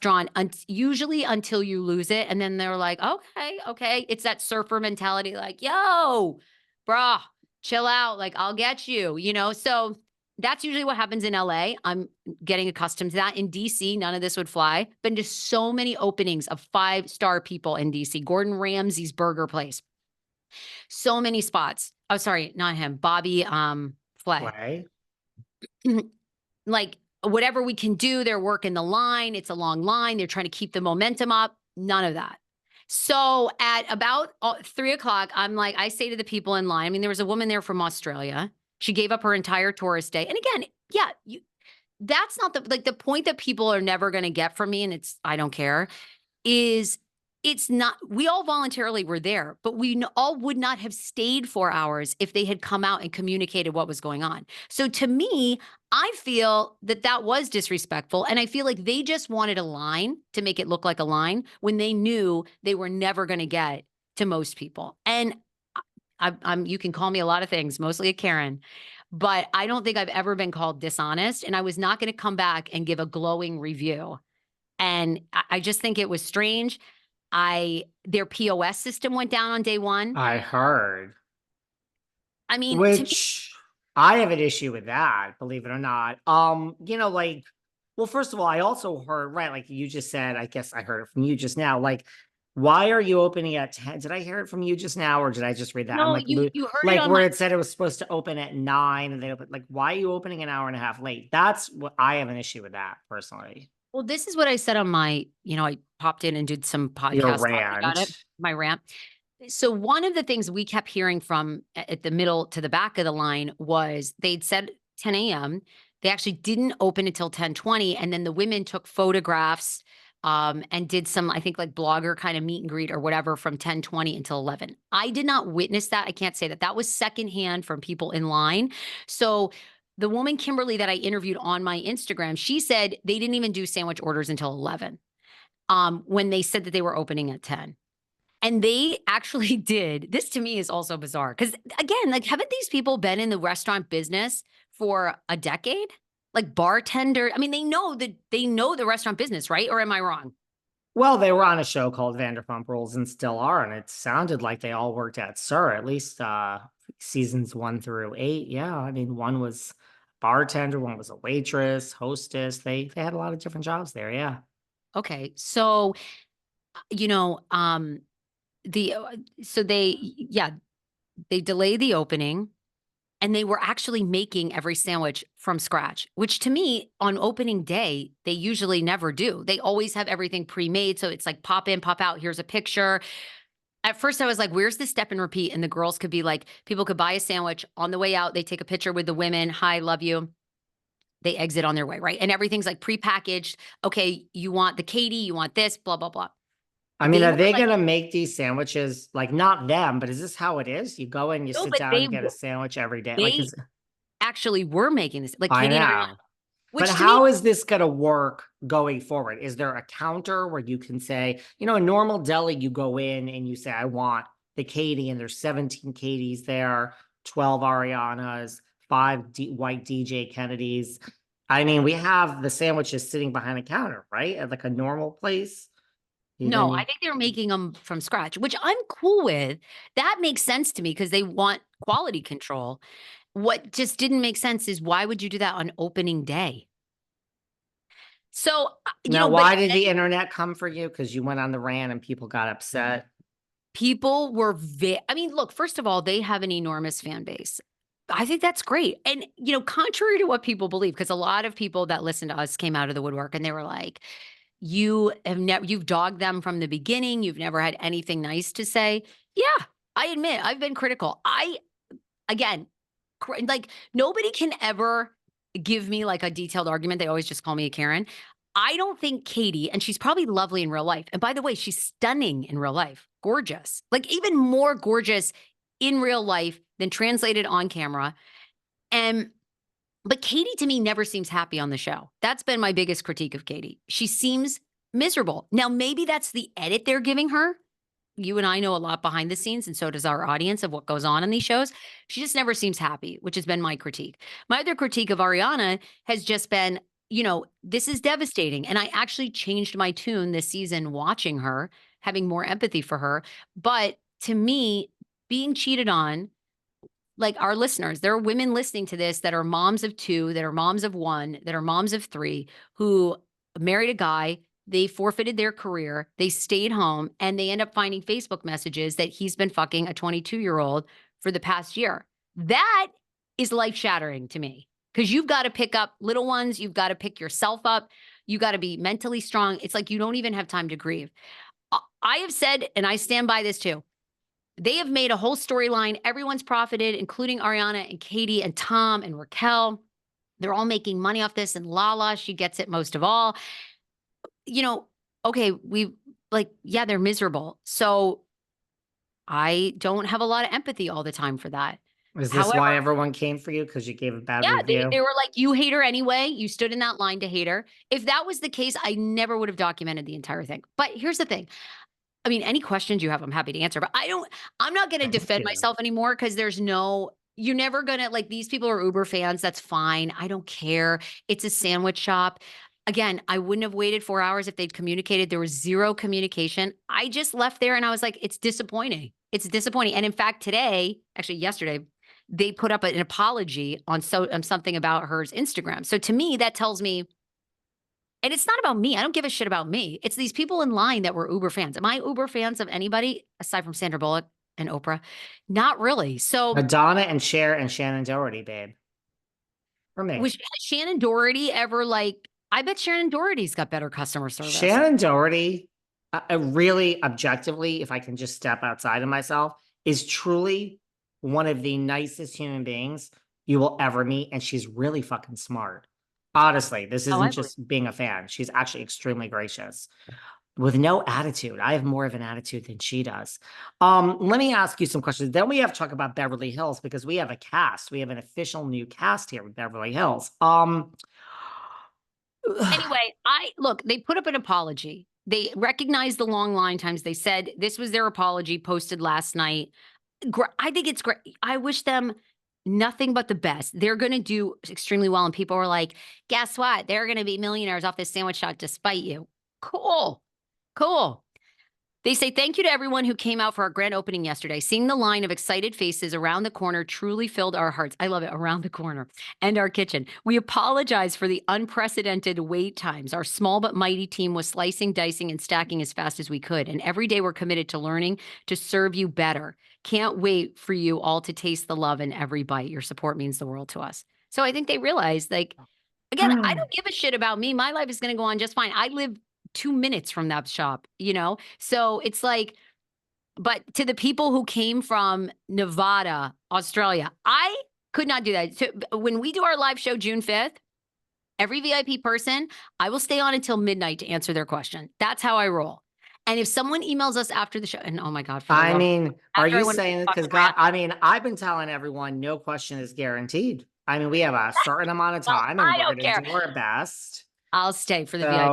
restaurant usually until you lose it. And then they're like, okay, okay. It's that surfer mentality, like, yo, bruh, chill out. Like, I'll get you, you know? So that's usually what happens in LA. I'm getting accustomed to that. In DC, none of this would fly. Been to so many openings of 5-star people in DC. Gordon Ramsay's burger place. So many spots. Oh, sorry, not him. Bobby Flay. Way. Like, whatever we can do, they're working the line. It's a long line. They're trying to keep the momentum up. None of that. So at about 3 o'clock, I'm like, I say to the people in line, I mean, there was a woman there from Australia. She gave up her entire tourist day. And again, yeah, that's not the point that people are never going to get from me. And I don't care, is it's not, we all voluntarily were there, but all would not have stayed 4 hours if they had come out and communicated what was going on. So to me, I feel that that was disrespectful. And I feel like they just wanted a line to make it look like a line when they knew they were never going to get to most people. And you can call me a lot of things, mostly a Karen, but I don't think I've ever been called dishonest. And I was not going to come back and give a glowing review. And I just think it was strange. Their POS system went down on day one. I heard. I mean, Which I have an issue with that, believe it or not. Like, well, first of all, I also heard, right, like you just said, I guess I heard it from you just now. Like, why are you opening at 10? Did I hear it from you just now, or did I just read that? I'm no, like, you heard it like on where my. it said it was supposed to open at 9 and they open, like, why are you opening an hour and a half late? That's what I have an issue with that personally. Well, this is what I said on my. I popped in and did some Your podcast talking about it. rant. My rant. So one of the things we kept hearing from at the middle to the back of the line was they'd said 10 a.m. They actually didn't open until 10:20, and then the women took photographs and did some, I think, like blogger kind of meet and greet or whatever from 10:20 until 11. I did not witness that. I can't say that. That was secondhand from people in line. So the woman, Kimberly, that I interviewed on my Instagram, she said they didn't even do sandwich orders until 11 when they said that they were opening at 10. And they actually did. This to me is also bizarre because, again, like, haven't these people been in the restaurant business for a decade? Like bartender. I mean, they know the restaurant business, right? Or am I wrong? Well, they were on a show called Vanderpump Rules and still are, and it sounded like they all worked at Sir, at least seasons 1 through 8. Yeah, I mean, one was bartender, one was a waitress, hostess. They had a lot of different jobs there. Yeah. Okay. So, you know, the so they delay the opening. And they were actually making every sandwich from scratch, which to me on opening day, they usually never do. They always have everything pre-made. So it's like pop in, pop out. Here's a picture. At first I was like, where's the step and repeat? And the girls could be like, people could buy a sandwich on the way out. They take a picture with the women. Hi, love you. They exit on their way, right? And everything's like prepackaged. Okay, you want the Katie, you want this, blah, blah, blah. I mean, They are were they like, gonna make these sandwiches like not them, but is this how it is? You go in, you no, sit but down, you get a sandwich every day. Like, they is actually were making this, like I Katie and Ariana, know. But which to me, how is this going to work going forward? Is there a counter where you can say, a normal deli, you go in and you say, I want the Katie, and there's 17 Katies there, 12 Arianas, five white DJ Kennedys. I mean, we have the sandwiches sitting behind a counter, right? At like a normal place. Then no, I you, think they're making them from scratch, which I'm cool with. That makes sense to me because they want quality control. What just didn't make sense is why would you do that on opening day? So, now, but why did the internet come for you? Because you went on the rant and people got upset. people were I mean, look, first of all, they have an enormous fan base. I think that's great. And, contrary to what people believe, because a lot of people that listen to us came out of the woodwork and they were like, you've dogged them from the beginning. You've never had anything nice to say. Yeah, I admit I've been critical. Again, like nobody can ever give me like a detailed argument. They always just call me a Karen. I don't think Katie, and she's probably lovely in real life. And by the way, she's stunning in real life, gorgeous, like even more gorgeous in real life than translated on camera. But Katie to me never seems happy on the show. That's been my biggest critique of Katie. She seems miserable. Now, maybe that's the edit they're giving her. You and I know a lot behind the scenes, and so does our audience of what goes on in these shows. She just never seems happy, which has been my critique. My other critique of Ariana has just been, this is devastating. And I actually changed my tune this season watching her, having more empathy for her. But to me, being cheated on, like our listeners, there are women listening to this that are moms of 2, that are moms of 1, that are moms of 3, who married a guy, they forfeited their career, they stayed home, and they end up finding Facebook messages that he's been fucking a 22-year-old for the past year. That is life-shattering to me, because you've got to pick up little ones, you've got to pick yourself up, you got to be mentally strong. It's like you don't even have time to grieve. I have said, and I stand by this too, they have made a whole storyline. Everyone's profited, including Ariana and Katie and Tom and Raquel. They're all making money off this. And Lala, she gets it most of all. Okay, yeah, they're miserable. So I don't have a lot of empathy all the time for that. Is this why everyone came for you? Because you gave a bad review? They were like, you hate her anyway. You stood in that line to hate her. If that was the case, I never would have documented the entire thing. But here's the thing. I mean, any questions you have, I'm happy to answer, but I'm not going to defend myself anymore, because you're never going to, like, these people are Uber fans. That's fine. I don't care. It's a sandwich shop. Again, I wouldn't have waited 4 hours if they'd communicated. There was zero communication. I just left there and I was like, it's disappointing. It's disappointing. And in fact, yesterday, they put up an apology on something about her Instagram. So to me, that tells me, and it's not about me. I don't give a shit about me. It's these people in line that were Uber fans. Am I Uber fans of anybody aside from Sandra Bullock and Oprah? Not really. So Madonna and Cher and Shannon Doherty, babe. For me. has Shannon Doherty ever, I bet Shannon Doherty's got better customer service. Shannon Doherty, really objectively, if I can just step outside of myself, is truly one of the nicest human beings you will ever meet. And she's really fucking smart. Honestly, this isn't just being a fan. She's actually extremely gracious with no attitude. I have more of an attitude than she does. Let me ask you some questions. Then we have to talk about Beverly Hills, because we have a cast. We have an official new cast here with Beverly Hills. Anyway, they put up an apology. They recognized the long line times. They said this was their apology posted last night. I think it's great. I wish them nothing but the best. They're going to do extremely well. And people are like, guess what? They're going to be millionaires off this sandwich shop despite you. Cool. They say, thank you to everyone who came out for our grand opening yesterday. Seeing the line of excited faces around the corner truly filled our hearts. I love it. Around the corner and our kitchen. We apologize for the unprecedented wait times. Our small but mighty team was slicing, dicing, and stacking as fast as we could. And every day we're committed to learning to serve you better. Can't wait for you all to taste the love in every bite. Your support means the world to us. So I think they realized, again, I don't give a shit about me. My life is going to go on just fine. I live 2 minutes from that shop, So it's like, but to the people who came from Nevada, Australia, I could not do that. So when we do our live show June 5th, every VIP person, I will stay on until midnight to answer their question. That's how I roll. And if someone emails us after the show, and oh my God, are you saying, because I've been telling everyone no question is guaranteed. We have a certain amount of time and we're going to do our best. I'll stay for the VIP.